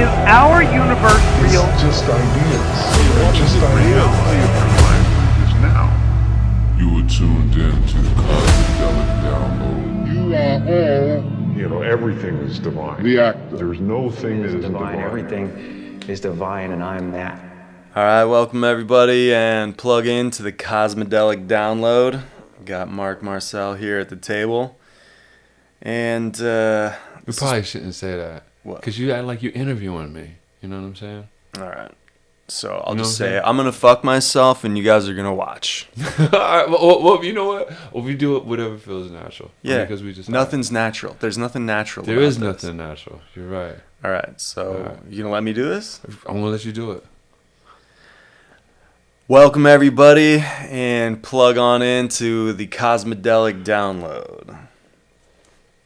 Is our universe real? It's just ideas. What Just the ideas. reality of your life is now. You are tuned in to Psychedelic Download. You are all You know, everything is divine. the actor. There's no thing that isn't divine. Everything is divine, and I'm that. All right, welcome everybody, and plug in to the Cosmedelic Download. Got Mark Marcel here at the table, and We probably shouldn't say that. What? Because you act like you're interviewing me. You know what I'm saying? all right. So I'll You know just what I'm say saying? I'm gonna fuck myself, and you guys are gonna watch. All right. Well, you know what? Well, we do it whatever feels natural. Yeah, Because we just nothing's natural. There's nothing natural. There about is this. nothing natural. You're right. All right, so All right. you gonna let me do this? I'm gonna let you do it. Welcome everybody, and plug on into the Cosmedelic Download.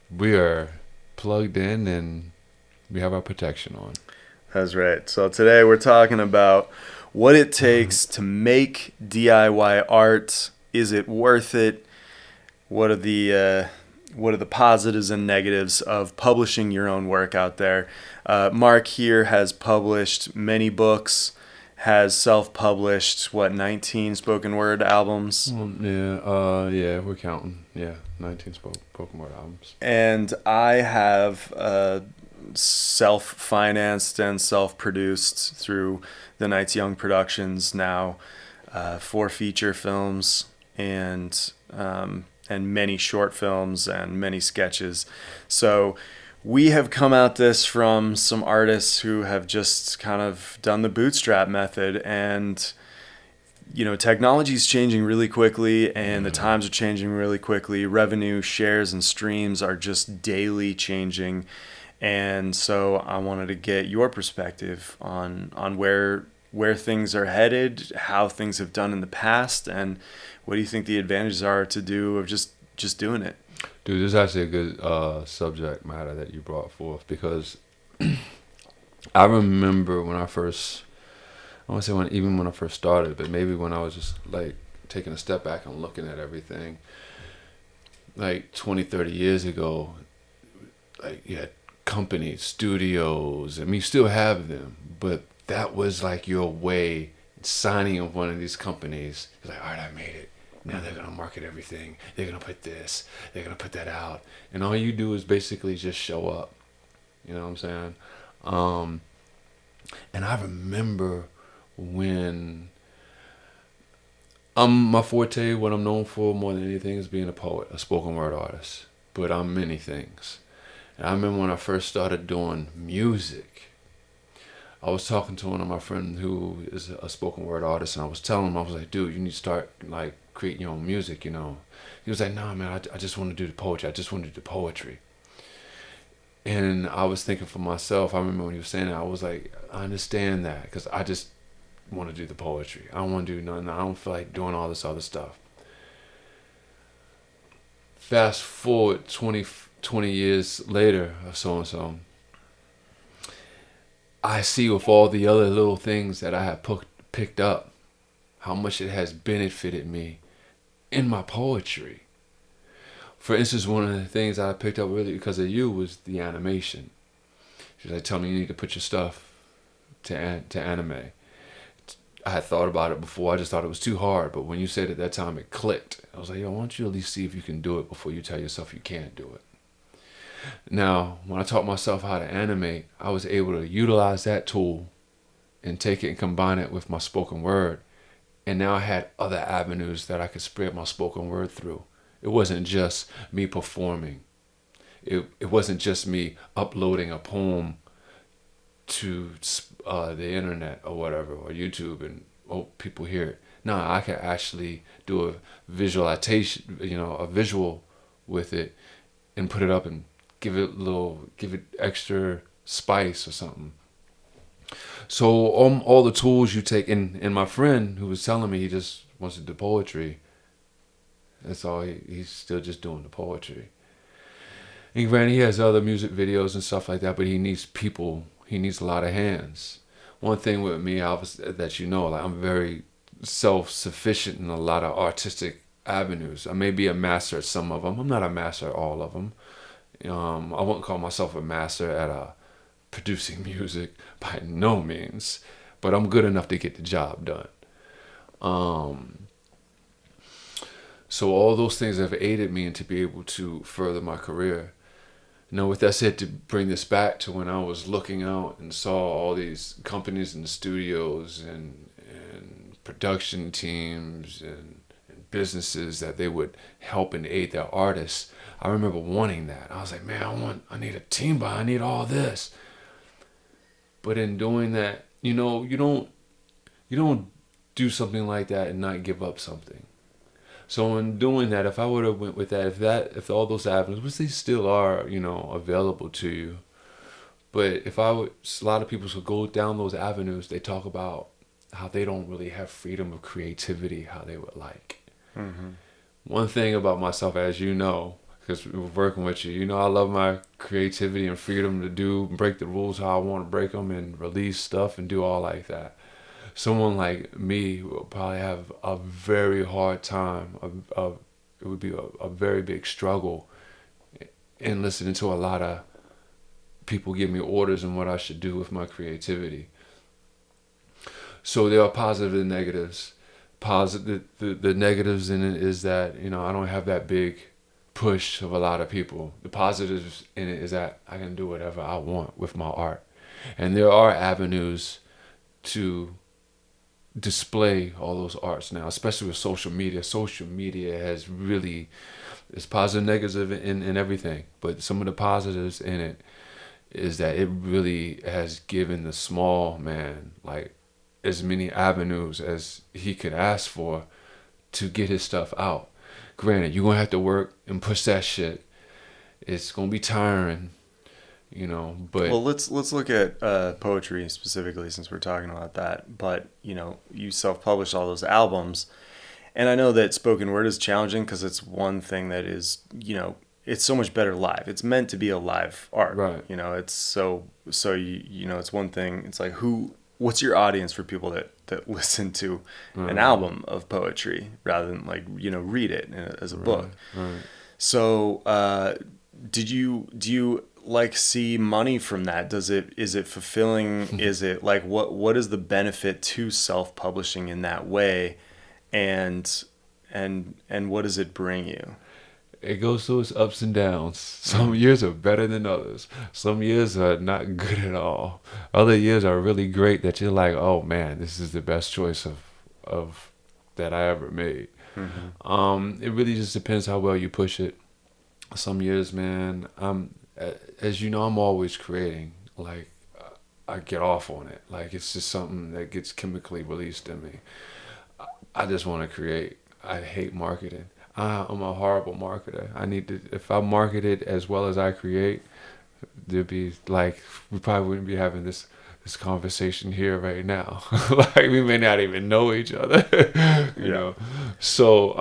We are plugged in and we have our protection on. That's right. So today we're talking about what it takes to make DIY art. Is it worth it? What are the positives and negatives of publishing your own work out there? Mark here has published many books, has self-published 19 spoken word albums, Yeah, we're counting. Yeah, 19 spoken word albums. and I have self-financed and self-produced through the Nights Young Productions now 4 feature films and many short films and many sketches. So we have come at this from some artists who have just kind of done the bootstrap method, and you know, technology is changing really quickly, and the times are changing really quickly. Revenue shares and streams are just daily changing, and so I wanted to get your perspective on where things are headed, how things have done in the past, and what do you think the advantages are to do of just doing it? Dude, this is actually a good subject matter that you brought forth, because I remember when I first, I want to say even when I first started, but maybe when I was just like taking a step back and looking at everything, like 20, 30 years ago, like you had companies, studios, I mean, you still have them, but that was like your way, signing of one of these companies. You're like, all right, I made it. Now they're going to market everything. They're going to put this. They're going to put that out. And all you do is basically just show up. You know what I'm saying? And I remember when my forte, what I'm known for more than anything is being a poet, a spoken word artist. But I'm many things. And I remember when I first started doing music, I was talking to one of my friends who is a spoken word artist, and I was telling him, I was like, dude, you need to start like creating your own music, you know. He was like, nah, man, I just want to do the poetry. I just want to do the poetry. And I was thinking for myself, I remember when he was saying that, I was like, I understand that, because I just want to do the poetry. I don't want to do nothing. I don't feel like doing all this other stuff. Fast forward 20 years later or so, I see with all the other little things that I have picked up, how much it has benefited me in my poetry. For instance, one of the things I picked up really because of you was the animation. She was like, tell me you need to put your stuff to anime. I had thought about it before. I just thought it was too hard. But when you said at that time, it clicked. I was like, yo, why don't you at least see if you can do it before you tell yourself you can't do it. Now, when I taught myself how to animate, I was able to utilize that tool and take it and combine it with my spoken word. And now I had other avenues that I could spread my spoken word through. It wasn't just me performing. It wasn't just me uploading a poem to the internet or whatever, or YouTube, and people hear it. No, I could actually do a visualization, a visual with it, and put it up and give it extra spice or something. So all the tools you take, and my friend who was telling me he just wants to do poetry, that's all, he's still just doing the poetry. And granted, he has other music videos and stuff like that, but he needs people, he needs a lot of hands. One thing with me, that like I'm very self-sufficient in a lot of artistic avenues. I may be a master at some of them. I'm not a master at all of them. I wouldn't call myself a master at producing music by no means, but I'm good enough to get the job done. So all those things have aided me in to be able to further my career. Now, with that said, to bring this back to when I was looking out and saw all these companies and studios and production teams and businesses that they would help and aid their artists, I remember wanting that. I was like, man, I need a team I need all this. But in doing that, you don't do something like that and not give up something. So in doing that, if I would have went with if all those avenues, which they still are, available to you, but a lot of people should go down those avenues, they talk about how they don't really have freedom of creativity how they would like. Mm-hmm. One thing about myself, as you know, because we're working with you, I love my creativity and freedom to break the rules how I want to break them and release stuff and do all like that. Someone like me will probably have a very hard time. It would be a very big struggle in listening to a lot of people give me orders on what I should do with my creativity. So there are positive and negatives. The negatives in it is that, I don't have that big push of a lot of people. The positives in it is that I can do whatever I want with my art. And there are avenues to display all those arts now, especially with social media. Social media has really, it's positive, negative in everything, but some of the positives in it is that it really has given the small man like as many avenues as he could ask for to get his stuff out. Granted, you're gonna have to work and push that shit. It's gonna be tiring, but well, let's look at poetry specifically, since we're talking about that. But you self-published all those albums, and I know that spoken word is challenging because it's one thing that is, it's so much better live. It's meant to be a live art, right? It's so it's one thing. It's like, what's your audience for people that listen to an album of poetry rather than read it as a book? Right. So do you see money from that? Is it fulfilling? Is it what is the benefit to self-publishing in that way, and what does it bring you? It goes through its ups and downs. Some years are better than others. Some years are not good at all. Other years are really great that you're like, oh man, this is the best choice of that I ever made. Mm-hmm. It really just depends how well you push it. Some years, man, as you know, I'm always creating. Like, I get off on it. Like, it's just something that gets chemically released in me. I just want to create. I hate marketing. I'm a horrible marketer. If I market it as well as I create, there'd be we probably wouldn't be having this conversation here right now. We may not even know each other, you know? So,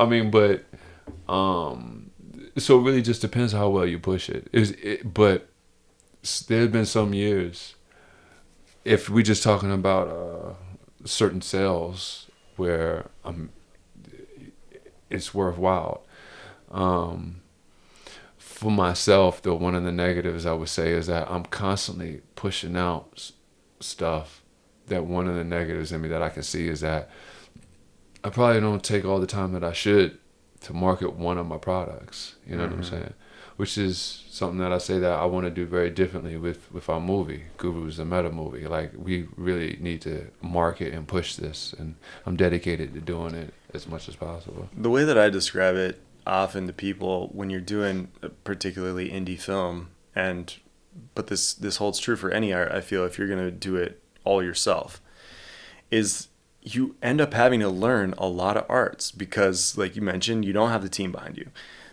so it really just depends how well you push it. But there's been some years, if we're just talking about certain sales where it's worthwhile. For myself, though, one of the negatives I would say is that I'm constantly pushing out stuff. That one of the negatives in me that I can see is that I probably don't take all the time that I should to market one of my products. You know what I'm saying? Which is something that I say that I want to do very differently with our movie, Guru's the Meta movie. We really need to market and push this, and I'm dedicated to doing it as much as possible. The way that I describe it often to people when you're doing a particularly indie film, but this holds true for any art, I feel, if you're going to do it all yourself, is you end up having to learn a lot of arts because, like you mentioned, you don't have the team behind you.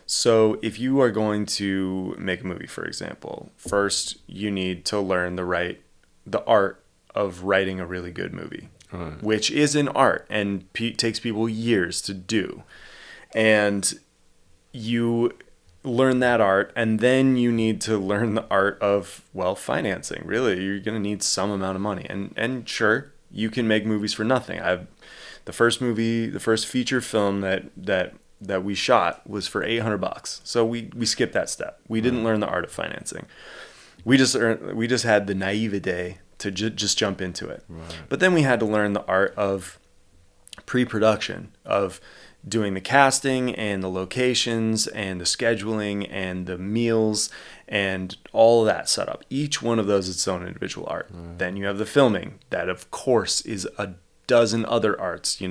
So if you are going to make a movie, for example, first you need to learn the art of writing a really good movie, right, which is an art and takes people years to do. And you learn that art, and then you need to learn the art of, financing. Really, you're going to need some amount of money. And sure, you can make movies for nothing. The first feature film that we shot was for $800. So we skipped that step. We didn't learn the art of financing. We just had the naivete to just jump into it. Right. But then we had to learn the art of pre-production, of doing the casting and the locations and the scheduling and the meals and all of that setup. Each one of those is its own individual art. Then you have the filming. That, of course, is a dozen other arts,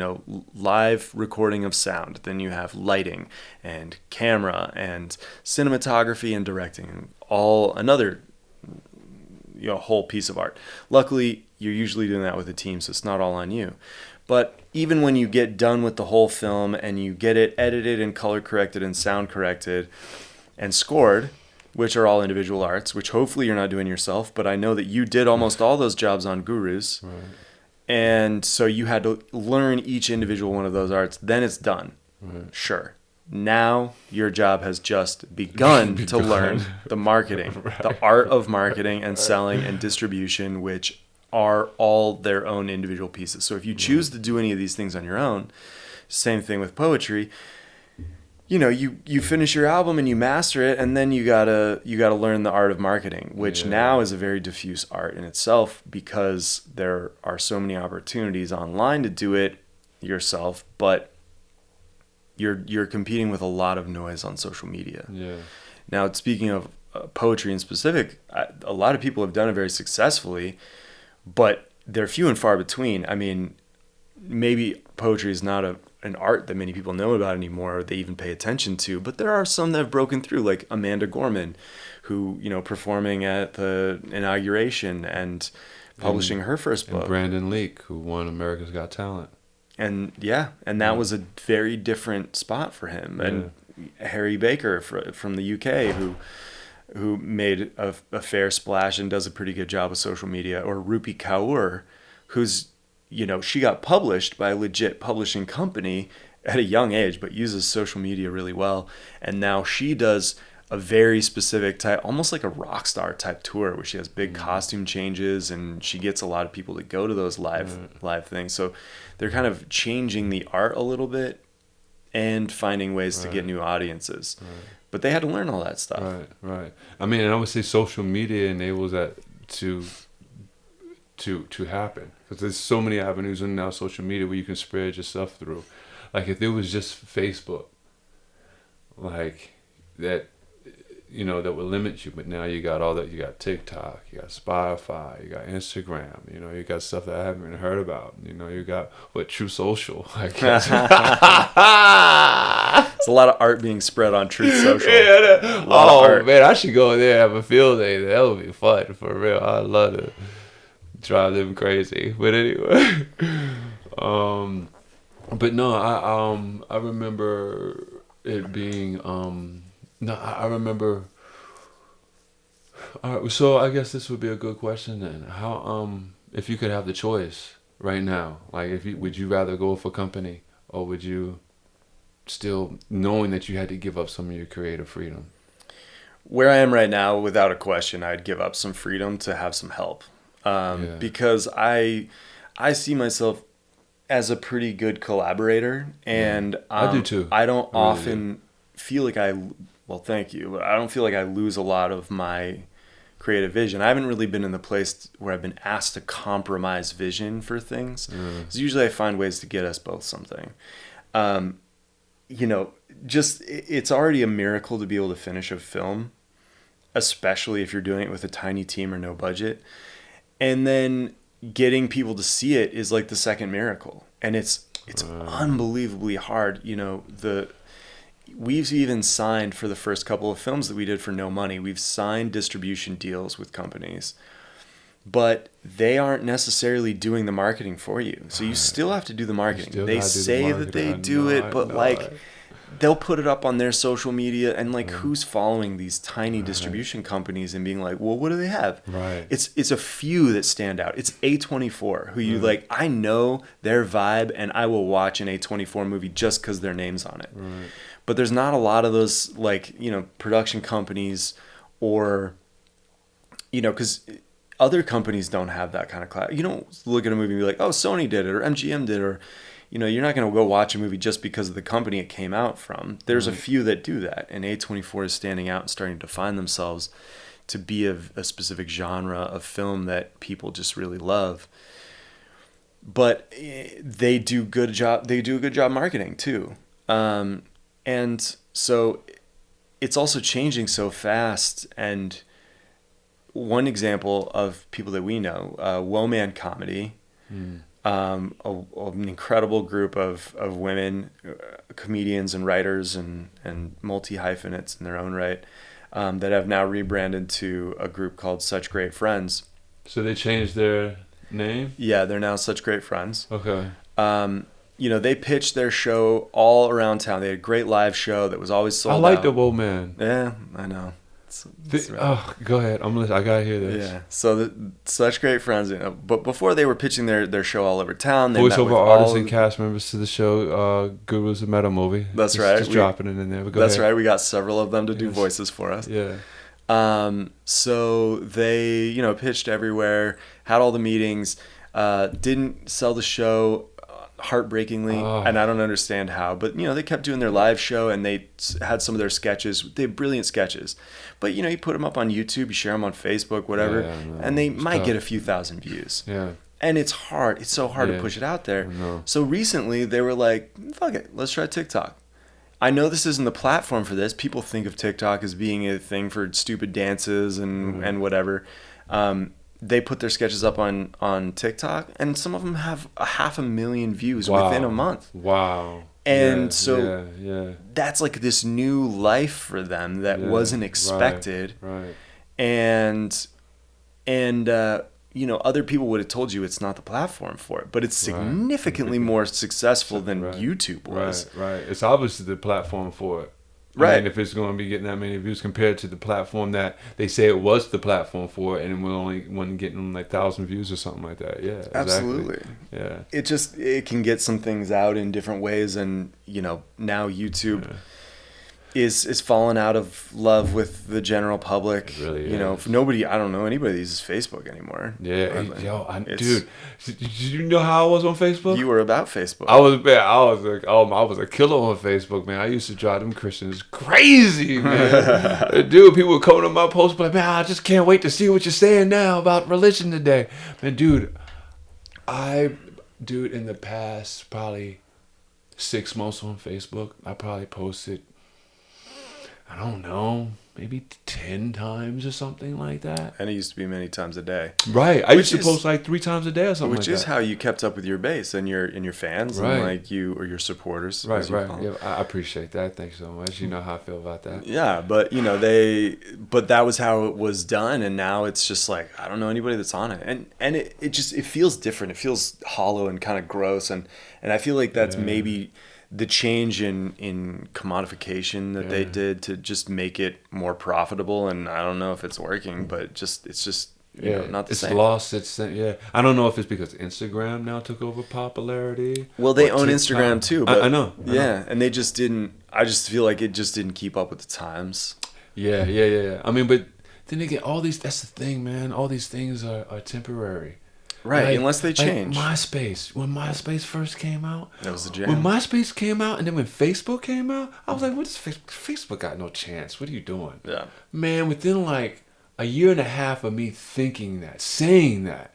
live recording of sound. Then you have lighting and camera and cinematography and directing, and all another whole piece of art. Luckily, you're usually doing that with a team, so it's not all on you. But even when you get done with the whole film and you get it edited and color corrected and sound corrected and scored, which are all individual arts, which hopefully you're not doing yourself, but I know that you did almost all those jobs on Gurus. Right. And so you had to learn each individual one of those arts. Then it's done. Right. Sure. Now your job has just begun to learn the marketing, Right. the art of marketing and selling and distribution, which are all their own individual pieces. So if you choose to do any of these things on your own, same thing with poetry, you finish your album and you master it, and then you gotta learn the art of marketing, which now is a very diffuse art in itself, because there are so many opportunities online to do it yourself, but you're competing with a lot of noise on social media. Yeah. Now, speaking of poetry in specific, a lot of people have done it very successfully, but they're few and far between. I mean, maybe poetry is not an art that many people know about anymore, or they even pay attention to, but there are some that have broken through, like Amanda Gorman, who, performing at the inauguration and publishing her first book. And Brandon Leake, who won America's Got Talent. And that was a very different spot for him. And Harry Baker from the UK, who made a fair splash and does a pretty good job of social media. Or Rupi Kaur, who's, she got published by a legit publishing company at a young age, but uses social media really well. And now she does a very specific type, almost like a rock star type tour, where she has big costume changes and she gets a lot of people to go to those live things. So they're kind of changing the art a little bit and finding ways to get new audiences. Right. But they had to learn all that stuff. Right. I mean, and I would say social media enables that to happen, because there's so many avenues in now social media where you can spread your stuff through. Like if it was just Facebook, like that, that would limit you. But now you got all that. You got TikTok, you got Spotify, you got Instagram. You got stuff that I haven't even heard about. You got True Social. I guess. There's a lot of art being spread on Truth Social. Man, I should go there and have a field day. That would be fun, for real. I'd love to drive them crazy. But anyway, but no, I remember it being I remember. All right, so I guess this would be a good question then. How if you could have the choice right now, like would you rather go for company, or would you still, knowing that you had to give up some of your creative freedom? Where I am right now, without a question, I'd give up some freedom to have some help. Because I see myself as a pretty good collaborator, and I do too. I don't often feel like thank you, but I don't feel like I lose a lot of my creative vision. I haven't really been in the place where I've been asked to compromise vision for things. Because usually I find ways to get us both something. It's already a miracle to be able to finish a film, especially if you're doing it with a tiny team or no budget. And then getting people to see it is like the second miracle. And it's unbelievably hard. We've even signed, for the first couple of films that we did for no money, we've signed distribution deals with companies, but they aren't necessarily doing the marketing for you. So you still have to do the marketing. They say that they do it, but they'll put it up on their social media, and who's following these tiny distribution companies and being like, well, what do they have? Right. It's a few that stand out. It's A24, who you I know their vibe, and I will watch an A24 movie just because their name's on it. Right. But there's not a lot of those production companies, or because other companies don't have that kind of clout. You don't look at a movie and be like, oh, Sony did it, or MGM did it, or you're not going to go watch a movie just because of the company it came out from. There's a few that do that, and A24 is standing out and starting to find themselves to be a specific genre of film that people just really love. But they do a good job marketing too. And so it's also changing so fast. And one example of people that we know, Woman Comedy, an incredible group of women, comedians and writers and multi-hyphenates in their own right, that have now rebranded to a group called Such Great Friends. So they changed their name? Yeah, they're now Such Great Friends. Okay. They pitched their show all around town. They had a great live show that was always sold out. I like the Woman. Yeah, I know. Go ahead. I'm listening. I gotta hear this. Yeah. So Such Great Friends. But before they were pitching their show all over town, they met Voiceover with artists and cast members to the show. Good was a meta movie. That's right. Just dropping it in there. But go that's ahead. right. We got several of them to do voices for us. Yeah. So they, pitched everywhere, had all the meetings, didn't sell the show heartbreakingly, and I don't understand how, but they kept doing their live show, and they had some of their sketches. They have brilliant sketches, but you put them up on YouTube, you share them on Facebook, whatever, and they might get a few thousand views. Yeah. And it's hard. It's so hard to push it out there. So recently they were like, fuck it, let's try TikTok. I know this isn't the platform for this. People think of TikTok as being a thing for stupid dances and whatever. They put their sketches up on TikTok, and some of them have 500,000 views within a month. Wow. And that's like this new life for them that wasn't expected. Right. And other people would have told you it's not the platform for it, but it's significantly more successful than YouTube was. Right. It's obviously the platform for it. Right. I mean, if it's going to be getting that many views compared to the platform that they say it was the platform for it, and we're only getting like 1,000 views or something like that. Yeah. Absolutely. Exactly. Yeah. It can get some things out in different ways, and now YouTube is falling out of love with the general public. It really is. I don't know anybody that uses Facebook anymore. Yeah, dude, did you know how I was on Facebook? You were about Facebook. I was a killer on Facebook, man. I used to drive them Christians crazy, man. Dude, people would come to my post, be like, man, I just can't wait to see what you're saying now about religion today, man. Dude, in the past probably 6 months on Facebook, I probably posted, I don't know, maybe 10 times or something like that. And it used to be many times a day. Right. I used to post like 3 times a day or something like that. Which is how you kept up with your base and your fans and like or your supporters. Right. Yeah, I appreciate that. Thanks so much. You know how I feel about that. Yeah, but but that was how it was done, and now it's just like I don't know anybody that's on it. And it feels different. It feels hollow and kind of gross, and I feel like that's maybe the change in commodification that they did to just make it more profitable, and I don't know if it's working, but it's just not the same. It's lost. I don't know if it's because Instagram now took over popularity. Well, they own Instagram too, but I know. And they just didn't. I just feel like it just didn't keep up with the times. Yeah. I mean, but then again, all these. That's the thing, man. All these things are temporary. Right, unless they change. Like MySpace. When MySpace first came out. That was the jam. When MySpace came out, and then when Facebook came out, I was like, what is Facebook? Facebook got no chance. What are you doing? Yeah. Man, within like a year and a half of me saying that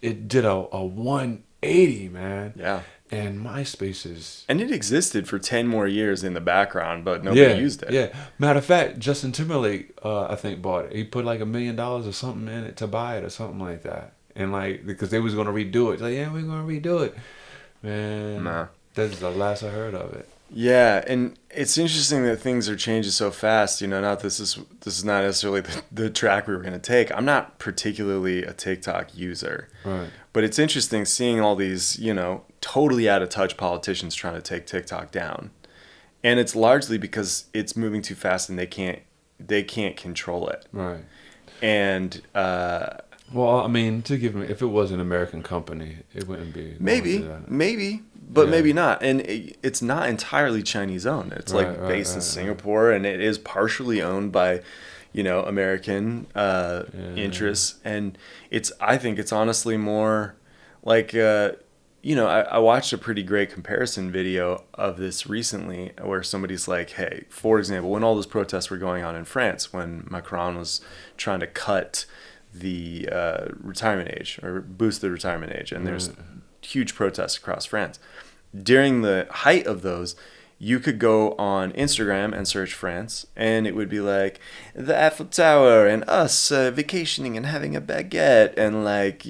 it did a 180, man. Yeah. And MySpace is... And it existed for 10 more years in the background, but nobody used it. Yeah. Matter of fact, Justin Timberlake, I think, bought it. He put like $1 million or something in it to buy it or something like that. And like, because they was going to redo it. Like, yeah, we're going to redo it. Man, that's the last I heard of it. Yeah, and it's interesting that things are changing so fast. This is not necessarily the track we were going to take. I'm not particularly a TikTok user. Right. But it's interesting seeing all these, totally out of touch politicians trying to take TikTok down. And it's largely because it's moving too fast and they can't control it. Right. And well, I mean, if it was an American company, it wouldn't be. Maybe, but maybe not. And it's not entirely Chinese owned. It's based in Singapore, and it is partially owned by, American interests. And I think it's honestly more like I watched a pretty great comparison video of this recently where somebody's like, hey, for example, when all those protests were going on in France, when Macron was trying to cut the retirement age or boost the retirement age, and there's huge protests across France. During the height of those, you could go on Instagram and search France, and it would be like the Eiffel Tower and us vacationing and having a baguette and like,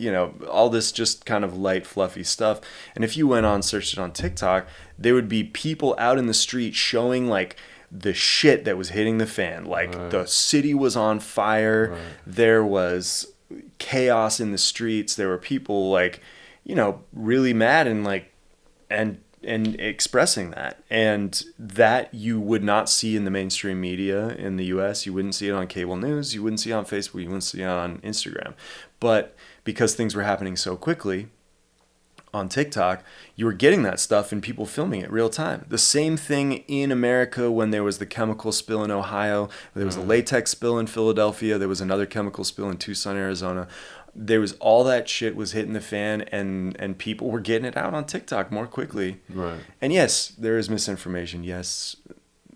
all this just kind of light, fluffy stuff. And if you went on, searched it on TikTok, there would be people out in the street showing like the shit that was hitting the fan. Like the city was on fire. There was chaos in the streets. There were people like, really mad and like, and expressing that, and that you would not see in the mainstream media in the US. You wouldn't see it on cable news, you wouldn't see it on Facebook, you wouldn't see it on Instagram. But because things were happening so quickly on TikTok, you were getting that stuff and people filming it real time. The same thing in America when there was the chemical spill in Ohio, there was a latex spill in Philadelphia, there was another chemical spill in Tucson, Arizona. There was all that shit was hitting the fan, and people were getting it out on TikTok more quickly. Right. And yes, there is misinformation. Yes,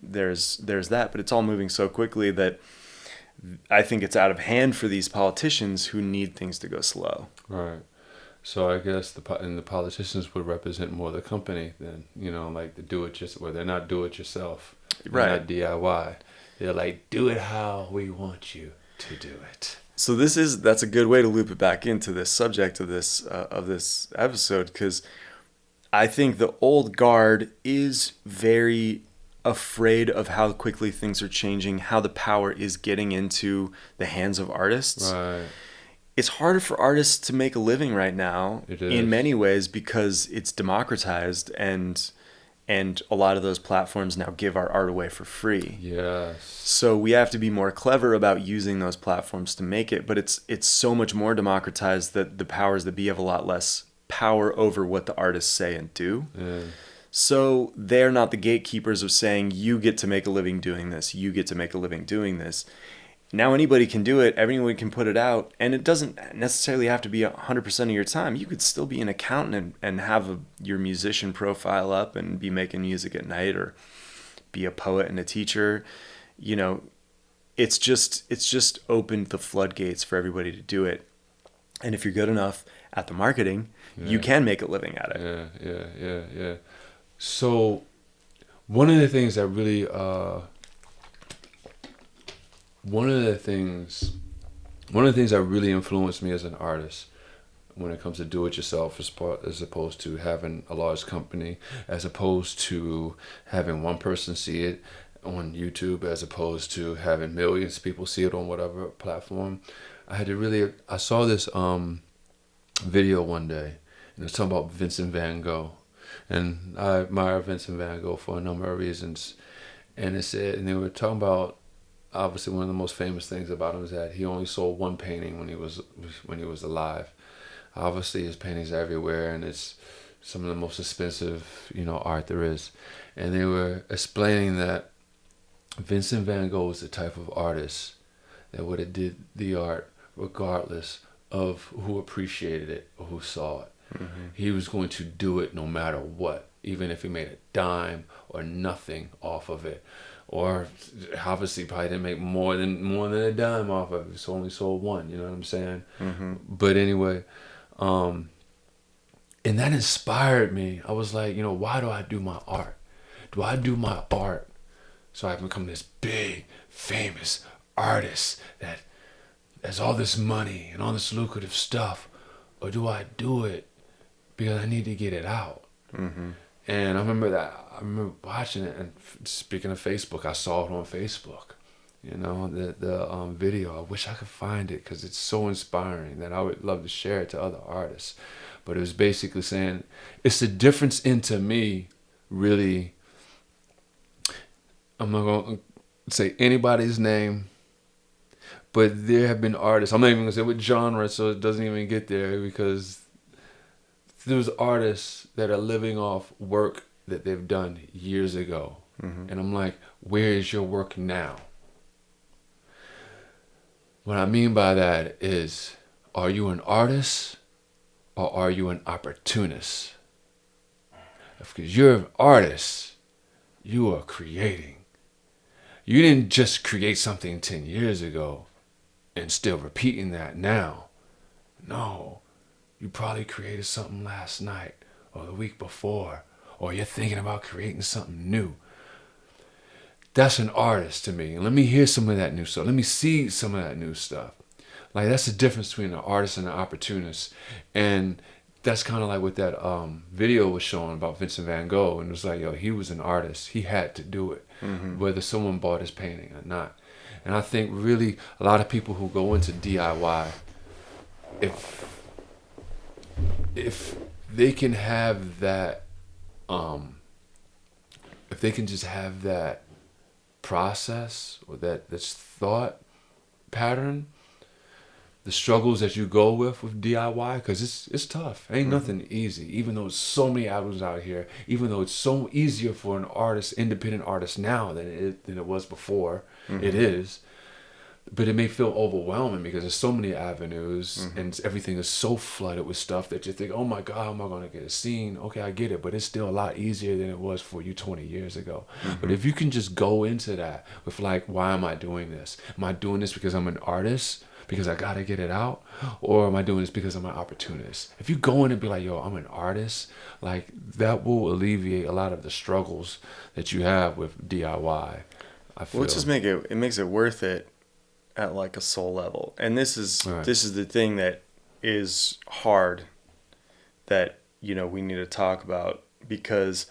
there's that, but it's all moving so quickly that I think it's out of hand for these politicians who need things to go slow. Right. So I guess the politicians would represent more the company than, like the do-it-yourself, where they're not do-it-yourself. They're not DIY. They're like, do it how we want you to do it. So that's a good way to loop it back into this subject of this episode, because I think the old guard is very afraid of how quickly things are changing, how the power is getting into the hands of artists. Right. It's harder for artists to make a living right now in many ways because it's democratized, and a lot of those platforms now give our art away for free. Yes. So we have to be more clever about using those platforms to make it, but it's so much more democratized that the powers that be have a lot less power over what the artists say and do. Yeah. So they're not the gatekeepers of saying, you get to make a living doing this, you get to make a living doing this. Now anybody can do it, everyone can put it out, and it doesn't necessarily have to be 100% of your time. You could still be an accountant and have your musician profile up and be making music at night, or be a poet and a teacher. It's just opened the floodgates for everybody to do it. And if you're good enough at the marketing, you can make a living at it. Yeah. So one of the things that really... One of the things that really influenced me as an artist when it comes to do-it-yourself as opposed to having a large company, as opposed to having one person see it on YouTube, as opposed to having millions of people see it on whatever platform. I saw this video one day, and it's talking about Vincent van Gogh. And I admire Vincent van Gogh for a number of reasons. And they were talking about, obviously one of the most famous things about him is that he only sold one painting when he was alive. Obviously his paintings are everywhere, and it's some of the most expensive, art there is. And they were explaining that Vincent van Gogh was the type of artist that would have did the art regardless of who appreciated it or who saw it. Mm-hmm. He was going to do it no matter what, even if he made a dime or nothing off of it. Or obviously probably didn't make more than a dime off of it. So only sold one, you know what I'm saying? Mm-hmm. But anyway, and that inspired me. I was like, why do I do my art? Do I do my art so I can become this big, famous artist that has all this money and all this lucrative stuff? Or do I do it because I need to get it out? Mm-hmm. And I remember watching it, and speaking of Facebook, I saw it on Facebook, the video. I wish I could find it because it's so inspiring that I would love to share it to other artists. But it was basically saying, it's the difference into me, really. I'm not going to say anybody's name, but there have been artists, I'm not even going to say what genre, so it doesn't even get there, because there's artists that are living off work that they've done years ago. Mm-hmm. And I'm like, where is your work now? What I mean by that is, are you an artist or are you an opportunist? Because you're an artist. You are creating. You didn't just create something 10 years ago and still repeating that now. No. You probably created something last night or the week before, or you're thinking about creating something new. That's an artist to me. And let me hear some of that new stuff. Let me see some of that new stuff. Like, that's the difference between an artist and an opportunist. And that's kind of like what that video was showing about Vincent van Gogh. And it was like, yo, he was an artist. He had to do it, whether someone bought his painting or not. And I think really a lot of people who go into DIY, if they can have that, if they can just have that process or this thought pattern, the struggles that you go with DIY, because it's tough. Ain't nothing easy. Even though it's so many albums out here, even though it's so easier for an artist, independent artist now than it was before, it is. But it may feel overwhelming because there's so many avenues and everything is so flooded with stuff that you think, oh my God, how am I going to get a scene? Okay, I get it, but it's still a lot easier than it was for you 20 years ago. But if you can just go into that with like, why am I doing this? Am I doing this because I'm an artist? Because I got to get it out? Or am I doing this because I'm an opportunist? If you go in and be like, yo, I'm an artist, like that will alleviate a lot of the struggles that you have with DIY. I feel. Well, it makes it worth it at like a soul level. And this is the thing that is hard that, you know, we need to talk about, because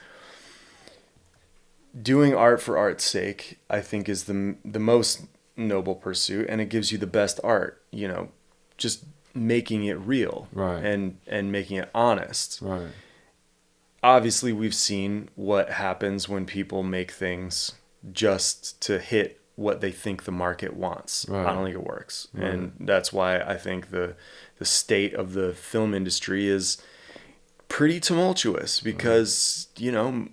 doing art for art's sake, I think, is the most noble pursuit, and it gives you the best art, you know, just making it real, and making it honest. Obviously, we've seen what happens when people make things just to hit what they think the market wants. I don't think it works. And that's why I think the state of the film industry is pretty tumultuous, because, you know,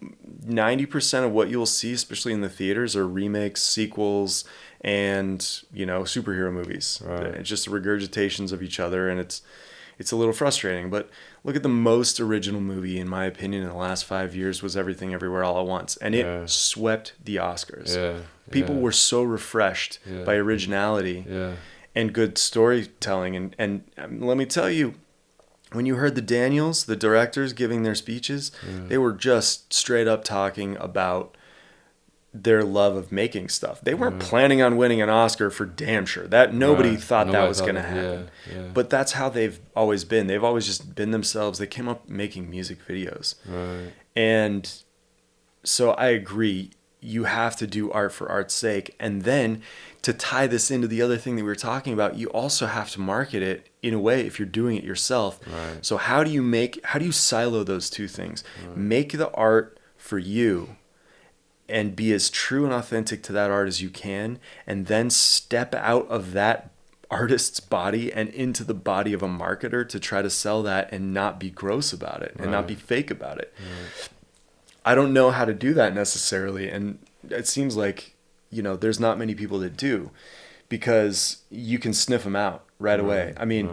90% of what you'll see, especially in the theaters, are remakes, sequels, and, you know, superhero movies. It's just regurgitations of each other, and it's a little frustrating. But look at the most original movie, in my opinion, in the last 5 years was Everything Everywhere All at Once, and it swept the Oscars. People were so refreshed by originality and good storytelling. And let me tell you, when you heard the Daniels, the directors, giving their speeches, they were just straight up talking about their love of making stuff. They weren't planning on winning an Oscar, for damn sure. That nobody thought that was going to happen. But that's how they've always been. They've always just been themselves. They came up making music videos. And so I agree. You have to do art for art's sake. And then to tie this into the other thing that we were talking about, you also have to market it in a way if you're doing it yourself. So how do you silo those two things? Make the art for you and be as true and authentic to that art as you can, and then step out of that artist's body and into the body of a marketer to try to sell that and not be gross about it and not be fake about it. I don't know how to do that necessarily, and it seems like, you know, there's not many people that do, because you can sniff them out right away. I mean,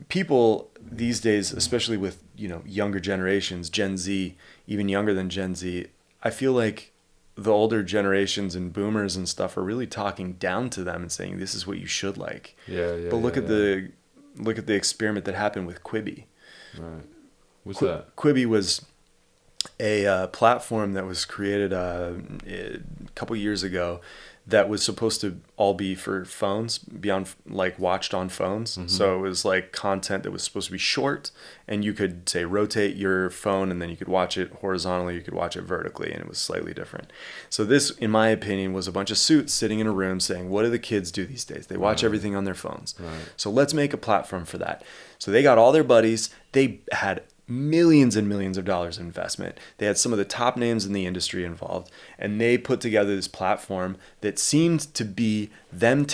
people these days, especially with, you know, younger generations, Gen Z, even younger than Gen Z, I feel like the older generations and boomers and stuff are really talking down to them and saying, this is what you should like. But look at the experiment that happened with Quibi. What's that? Quibi was a platform that was created a couple years ago that was supposed to all be for phones, watched on phones. So it was like content that was supposed to be short, and you could say rotate your phone and then you could watch it horizontally, you could watch it vertically, and it was slightly different. So this, in my opinion, was a bunch of suits sitting in a room saying, what do the kids do these days? They watch everything on their phones. So let's make a platform for that. So they got all their buddies. They had millions and millions of dollars in investment. They had some of the top names in the industry involved, and they put together this platform that seemed to be them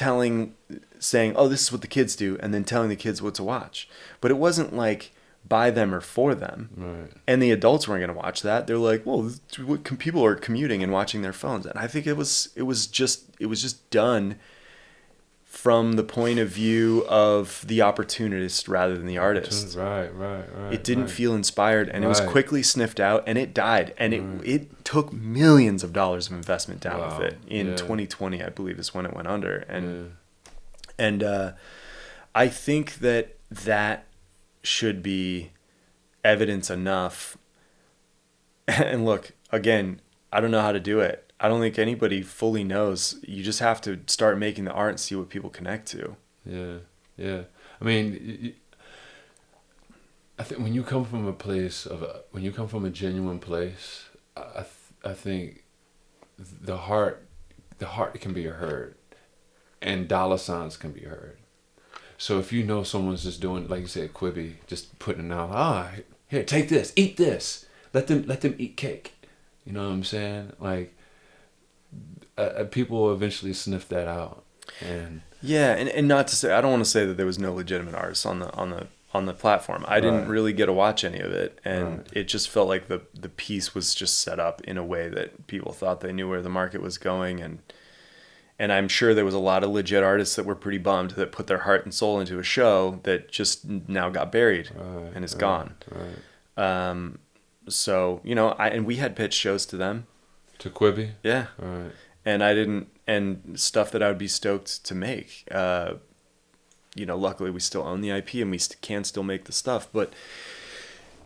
saying, oh, this is what the kids do, and then telling the kids what to watch. But it wasn't like by them or for them. And the adults weren't going to watch that. They're like, well, people are commuting and watching their phones. And I think it was just done from the point of view of the opportunist rather than the artist. Right. It didn't feel inspired, and it was Right. quickly sniffed out, and it died. And it took millions of dollars of investment down with it. In 2020, I believe, is when it went under. And I think that should be evidence enough. And look, again, I don't know how to do it. I don't think anybody fully knows. You just have to start making the art and see what people connect to. Yeah. I mean, I think when you come from a place when you come from a genuine place, I think the heart can be heard, and dollar signs can be heard. So if you know someone's just doing, like you said, Quibi, just putting out, here, take this, eat this, let them eat cake. You know what I'm saying? Like, people will eventually sniff that out. And not to say, I don't want to say that there was no legitimate artists on the platform. I didn't really get to watch any of it, and it just felt like the piece was just set up in a way that people thought they knew where the market was going, and I'm sure there was a lot of legit artists that were pretty bummed that put their heart and soul into a show that just now got buried and is gone. So, and we had pitched shows to them. To Quibi? Yeah. Right. And stuff that I would be stoked to make. Luckily we still own the IP and we can still make the stuff. But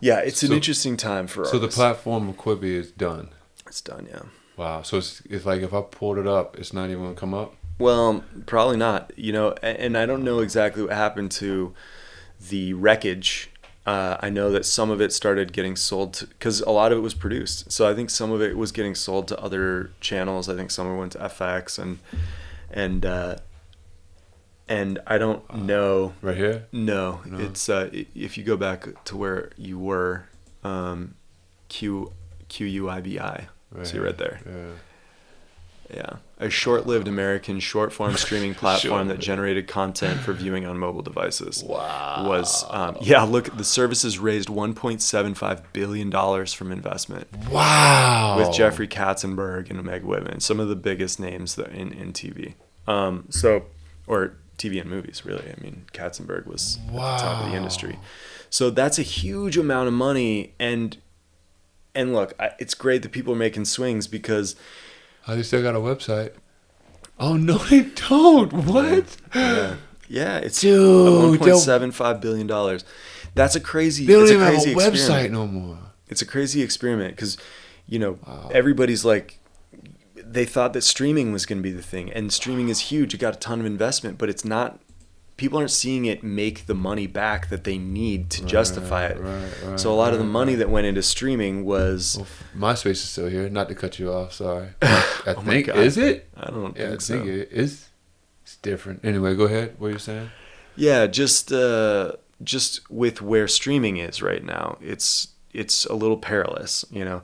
yeah, it's an interesting time for artists. So the platform of Quibi is done? It's done, yeah. Wow. So it's like if I pulled it up, it's not even going to come up? Well, probably not. And I don't know exactly what happened to the wreckage. I know that some of it started getting sold because a lot of it was produced. So I think some of it was getting sold to other channels. I think some of it went to FX and I don't know. Right here? No. It's if you go back to where you were, QUIBI. Right. So you're right there. Yeah. A short-lived American short-form streaming platform that generated content for viewing on mobile devices. Wow. Look, the services raised $1.75 billion from investment. Wow. With Jeffrey Katzenberg and Meg Whitman, some of the biggest names in TV. Or TV and movies, really. I mean, Katzenberg was at the top of the industry. So that's a huge amount of money. And look, it's great that people are making swings because... Oh, they still got a website. Oh, no, they don't. What? Yeah, it's Dude, $1.75 billion. That's a crazy They don't even have a experiment. website no more. It's a crazy experiment because, everybody's like, they thought that streaming was going to be the thing. And streaming is huge. It got a ton of investment, but it's not. People aren't seeing it make the money back that they need to justify it. Right, so a lot of the money that went into streaming was... Well, MySpace is still here. Not to cut you off, sorry. I think, is it? I don't think so. I think it is. It's different. Anyway, go ahead. What are you saying? Yeah, just with where streaming is right now, it's a little perilous, Yeah.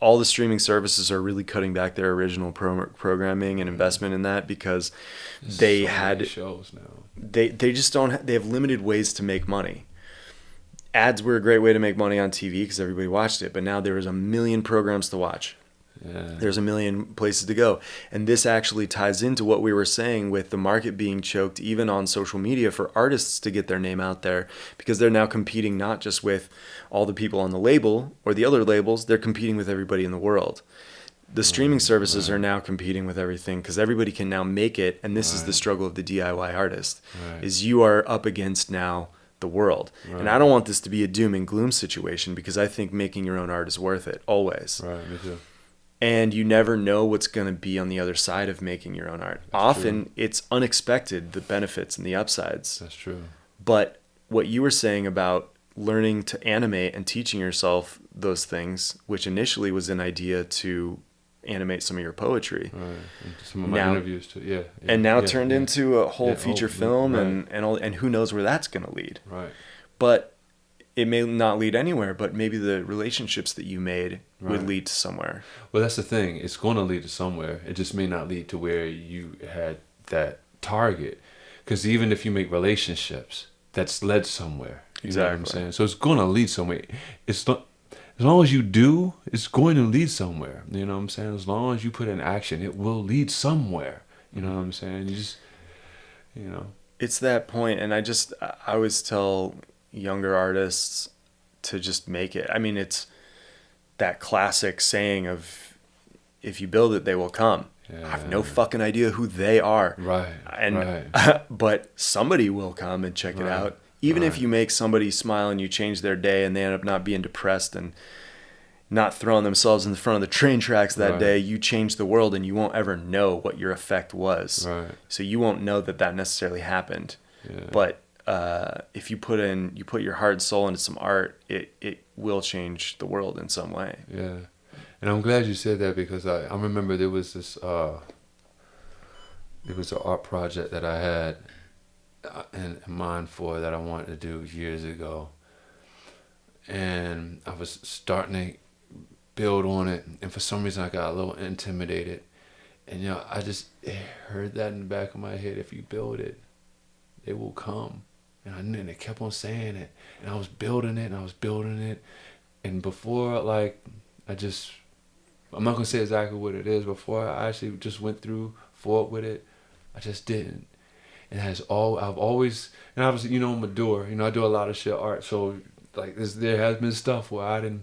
All the streaming services are really cutting back their original programming and investment in that because they had shows now. They just don't. They have limited ways to make money. Ads were a great way to make money on TV because everybody watched it, but now there is a million programs to watch. Yeah. There's a million places to go. And this actually ties into what we were saying with the market being choked even on social media for artists to get their name out there because they're now competing not just with all the people on the label or the other labels, they're competing with everybody in the world. The streaming services are now competing with everything because everybody can now make it, and this is the struggle of the DIY artist, is you are up against now the world. And I don't want this to be a doom and gloom situation because I think making your own art is worth it, always. Right, me too. And you never know what's going to be on the other side of making your own art. Often it's unexpected, the benefits and the upsides. That's true. But what you were saying about learning to animate and teaching yourself those things, which initially was an idea to animate some of your poetry. Right. And some of my interviews too. Yeah. And now turned into a whole feature film and who knows where that's going to lead. Right. But it may not lead anywhere, but maybe the relationships that you made would lead to somewhere. Well, that's the thing. It's going to lead to somewhere. It just may not lead to where you had that target. Because even if you make relationships, that's led somewhere. You know what I'm saying? So it's going to lead somewhere. It's not, as long as you do, it's going to lead somewhere. You know what I'm saying? As long as you put in action, it will lead somewhere. You know what I'm saying? You just you know. It's that point, and I always tell younger artists to just make it. I mean, it's that classic saying of, if you build it, they will come. Yeah. I have no fucking idea who they are. Right. And right. but somebody will come and check it out. Even if you make somebody smile and you change their day and they end up not being depressed and not throwing themselves in the front of the train tracks that day, you change the world, and you won't ever know what your effect was. Right. So you won't know that necessarily happened. Yeah. But if you put your heart and soul into some art, it will change the world in some way. Yeah. And I'm glad you said that, because I remember there was this an art project that I had in mind for that I wanted to do years ago, and I was starting to build on it, and for some reason I got a little intimidated, and I just heard that in the back of my head: if you build it, they will come. And it kept on saying it, and I was building it, and before, like, I'm not gonna say exactly what it is. Before I actually just went forward with it, I just didn't. And I've always, and obviously, I'm a doer. I do a lot of shit art. So like there has been stuff where it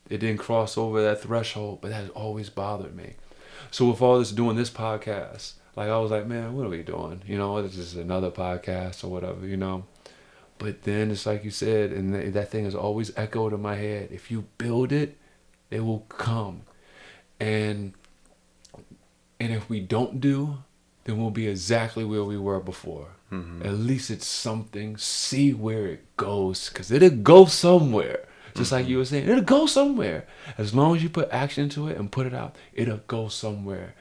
didn't cross over that threshold, but that has always bothered me. So with all this, doing this podcast, like, I was like, man, what are we doing? It's just another podcast or whatever, But then it's like you said, and that thing has always echoed in my head: if you build it, it will come. And if we don't do, then we'll be exactly where we were before. Mm-hmm. At least it's something. See where it goes, because it'll go somewhere. Just like you were saying, it'll go somewhere. As long as you put action to it and put it out, it'll go somewhere.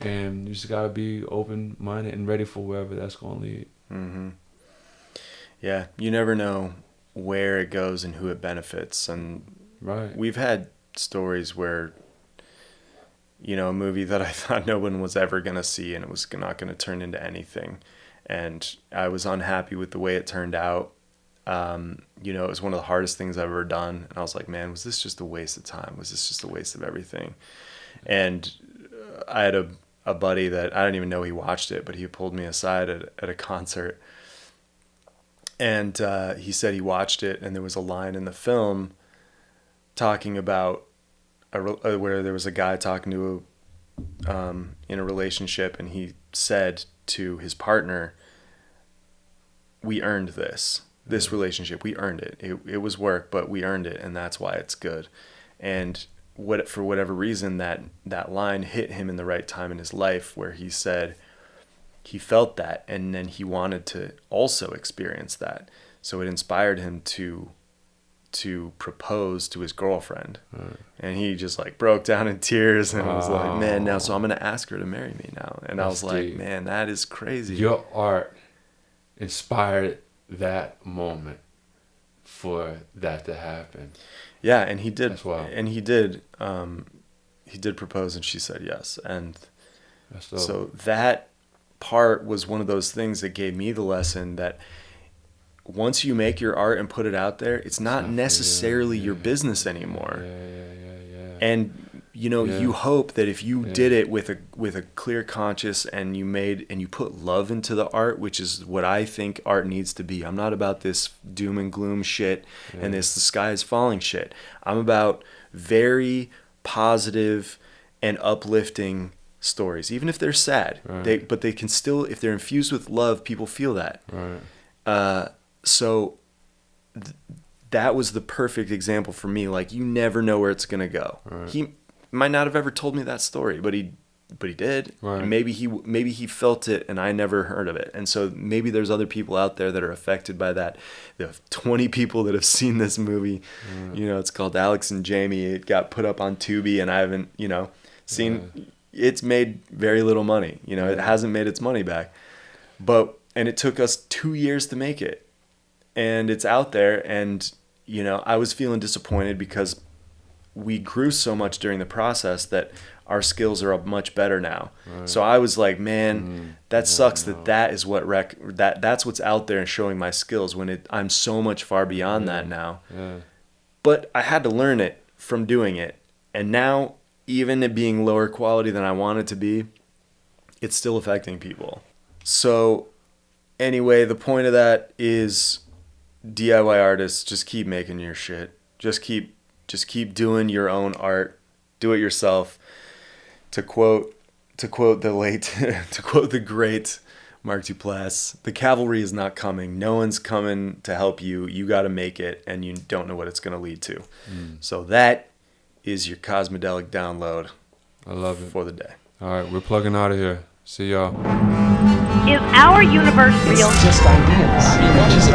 And you just gotta be open-minded and ready for wherever that's gonna lead. Mm-hmm. Yeah, you never know where it goes and who it benefits. And we've had stories where, a movie that I thought no one was ever going to see, and it was not going to turn into anything. And I was unhappy with the way it turned out. It was one of the hardest things I've ever done. And I was like, man, was this just a waste of time? Was this just a waste of everything? And I had a buddy that I didn't even know he watched it, but he pulled me aside at a concert. And he said he watched it, and there was a line in the film talking about where there was a guy talking to in a relationship, and he said to his partner, "We earned this relationship. We earned it. It was work, but we earned it, and that's why it's good." And for whatever reason, that line hit him in the right time in his life, where he said he felt that, and then he wanted to also experience that. So it inspired him to propose to his girlfriend. Right. And he just like broke down in tears and was like, man, now, so I'm going to ask her to marry me now. And I was like, deep. Man, that is crazy. Your art inspired that moment for that to happen. Yeah. And he did. That's wild. And he did propose, and she said yes. And so that part was one of those things that gave me the lesson that once you make your art and put it out there, it's not necessarily your business anymore. Yeah. And you hope that if you did it with a clear conscience, and you put love into the art, which is what I think art needs to be. I'm not about this doom and gloom shit and the sky is falling shit. I'm about very positive and uplifting stories, even if they're sad. Right. But they can still, if they're infused with love, people feel that. Right. So that was the perfect example for me. Like, you never know where it's gonna go. Right. He might not have ever told me that story, but he did. Right. And maybe he felt it, and I never heard of it. And so maybe there's other people out there that are affected by that. There are 20 people that have seen this movie. Right. It's called Alex and Jamie. It got put up on Tubi, and I haven't seen. Yeah. It's made very little money. It hasn't made its money back. And it took us 2 years to make it. And it's out there, and I was feeling disappointed because we grew so much during the process that our skills are much better now. Right. So I was like, man, that sucks. That is what that's what's out there and showing my skills when I'm so much far beyond that now. Yeah. But I had to learn it from doing it, and now, even it being lower quality than I want it to be, it's still affecting people. So anyway, the point of that is DIY artists, just keep making your shit. Just keep doing your own art. Do it yourself. To quote the great Mark Duplass, the cavalry is not coming. No one's coming to help you. You got to make it, and you don't know what it's going to lead to. So that is your Cosmedelic download. I love it. For the day. All right, we're plugging out of here. See y'all. Is our universe real? It's just ideas. I mean, what is it?